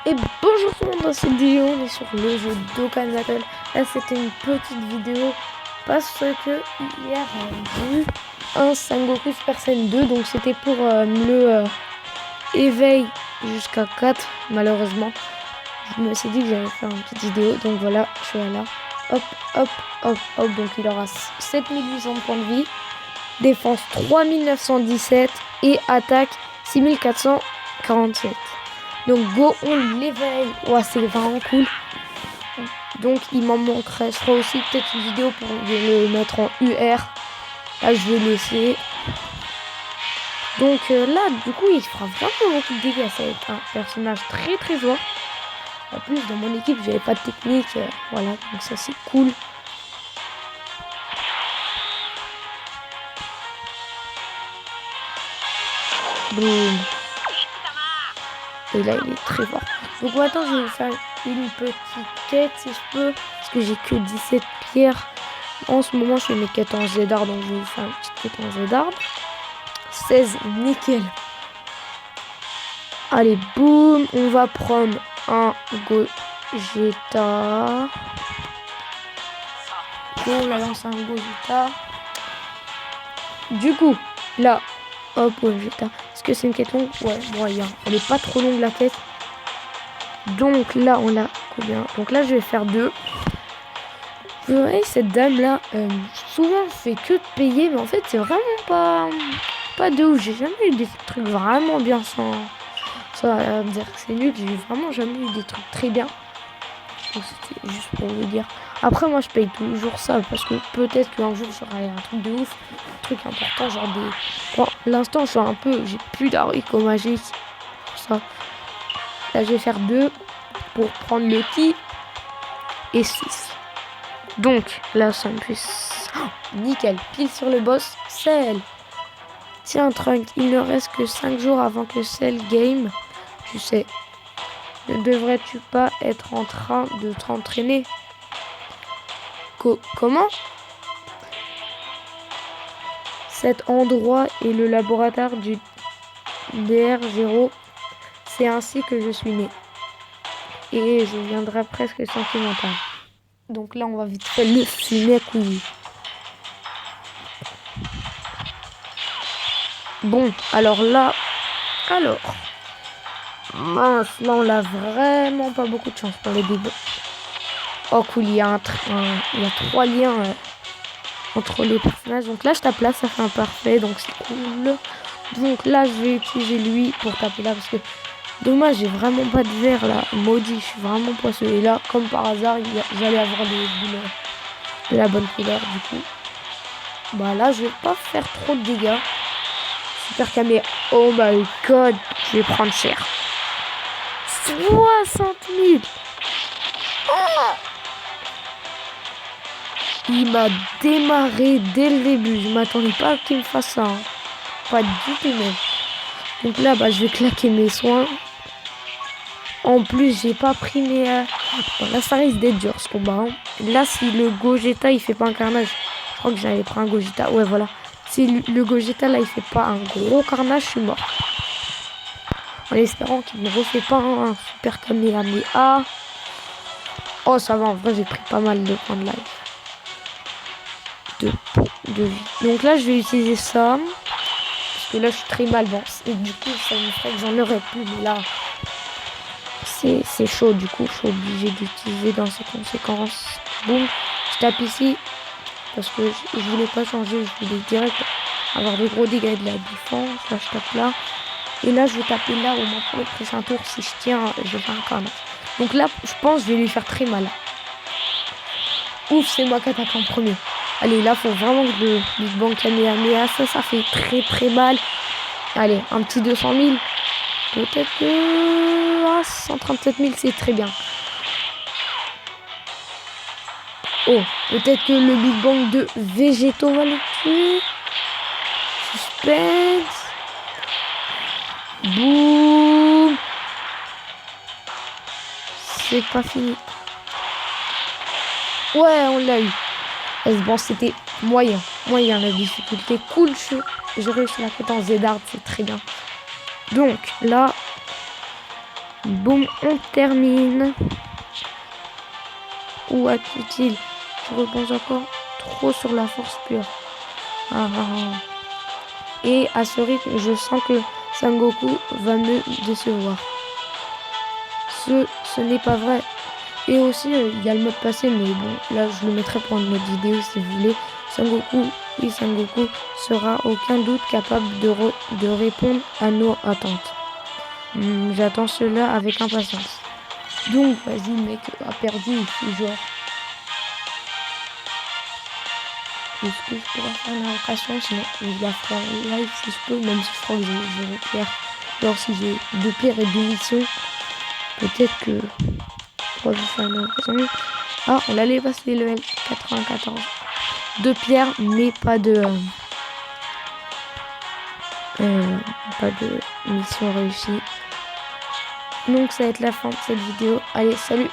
Et bonjour tout le monde, dans cette vidéo on est sur le jeu Dokkan Battle. Là c'était une petite vidéo parce que hier j'ai eu un Sangoku Super Saiyan 2, donc c'était pour le éveil jusqu'à 4. Malheureusement je me suis dit que j'allais faire une petite vidéo, donc voilà, je suis là, hop hop hop hop. Donc il aura 7800 points de vie, défense 3917 et attaque 6447. Donc go, on l'éveille. Ouais, c'est vraiment cool. Donc il m'en manquerait. Je ferai aussi peut-être une vidéo pour le mettre en UR. Là je vais laisser. Donc là du coup il fera vraiment beaucoup de dégâts. Ça va être un personnage très très fort. En plus dans mon équipe j'avais pas de technique. Voilà, donc ça c'est cool. Boum. Et là il est très fort. Donc maintenant je vais vous faire une petite quête si je peux, parce que j'ai que 17 pierres. En ce moment je fais mes quêtes en Zedard, donc je vais vous faire une petite quête en Zedard. 16, nickel. Allez, boum, on va prendre un Gogeta. On la lance un Gogeta. Du coup, là, hop, Gogeta. Est-ce que c'est une quête longue? Ouais, moyen. Elle est pas trop longue la quête. Donc là, on l'a combien? Donc là, je vais faire 2. Vous voyez, cette dame-là, souvent, je fais que de payer, mais en fait, c'est vraiment pas de ouf. J'ai jamais eu des trucs vraiment bien sans me dire que c'est nul. J'ai vraiment jamais eu des trucs très bien. Donc c'était juste pour vous dire. Après, moi, je paye toujours ça, parce que peut-être qu'un jour, j'aurai un truc de ouf, un truc important, genre des... Pour l'instant, je suis un peu... J'ai plus d'haricots magiques. Pour ça. Là, je vais faire 2 pour prendre le ki et 6. Donc, là, ça me fait... Oh, nickel, pile sur le boss, Cell. Tiens, Trunk, il ne reste que 5 jours avant que Cell game. Tu sais, ne devrais-tu pas être en train de t'entraîner? Comment? Cet endroit est le laboratoire du DR0. C'est ainsi que je suis né. Et je viendrai presque sentimental. Donc là, on va vite faire le fumet couillu. Bon, alors là... Mince, là, on a vraiment pas beaucoup de chance pour les débats. Oh, cool, il y a 3 liens entre les personnages. Donc là, je tape là, ça fait un parfait, donc c'est cool. Donc là, je vais utiliser lui pour taper là, parce que... Dommage, j'ai vraiment pas de vert là. Maudit, je suis vraiment poisseux. Et là, comme par hasard, j'allais avoir des boules de la bonne couleur. Du coup, bah là, je vais pas faire trop de dégâts. Super camé. Oh my god, je vais prendre cher. 60 000. Oh, il m'a démarré dès le début. Je m'attendais pas qu'il me fasse ça. Hein. Pas du tout même. Donc là, bah, je vais claquer mes soins. En plus, j'ai pas pris mes... Bon, là, ça risque d'être dur ce combat. Hein. Là, si le Gogeta, il fait pas un carnage... Je crois que j'avais pris un Gogeta. Ouais, voilà. Si le Gogeta, là, il fait pas un gros carnage, je suis mort. En espérant qu'il ne refait pas un super Kamehameha. Oh, ça va. En vrai, j'ai pris pas mal de points de life. De vie. Donc là, je vais utiliser ça. Parce que là, je suis très mal. Bon, et du coup, ça me ferait que j'en aurais plus. Mais là... C'est chaud, du coup je suis obligé d'utiliser dans ces conséquences. Boum, je tape ici parce que je voulais pas changer, je voulais direct avoir de gros dégâts de la défense. Là je tape là et là je vais taper là au moins pour le prochain tour. Si je tiens, je vais faire un carnage. Donc là je pense que je vais lui faire très mal. Ouf, c'est moi qui attaque en premier. Allez, là faut vraiment que le Big Bang Kamehameha, ça fait très très mal. Allez, un petit 200 000. Peut-être que 137 000, c'est très bien. Oh, peut-être que le Big Bang de Végéto va le tuer. Suspense. Boum. C'est pas fini. Ouais, on l'a eu. Bon, c'était moyen. Moyen la difficulté. Cool, j'ai réussi la quête en Zedard, c'est très bien. Donc, là... Boum, on termine. Où a-t-il? Je repense encore trop sur la force pure. Et à ce rythme, je sens que Sangoku va me décevoir. Ce n'est pas vrai. Et aussi, il y a le mode passé, mais bon, là, je le mettrai pour une autre vidéo si vous voulez. Sangoku sera aucun doute capable de répondre à nos attentes. J'attends cela avec impatience. Donc, vas-y, le mec a perdu, il fait genre. Est-ce que je pourrais faire une invocation? Sinon, je la ferai en live si je peux, même si je crois que je vais faire. Genre, si j'ai deux pierres et deux missions, peut-être que je pourrais vous faire une invocation. Ah, on allait passer le level 94. Deux pierres, mais pas de mission réussie. Donc, ça va être la fin de cette vidéo. Allez, salut!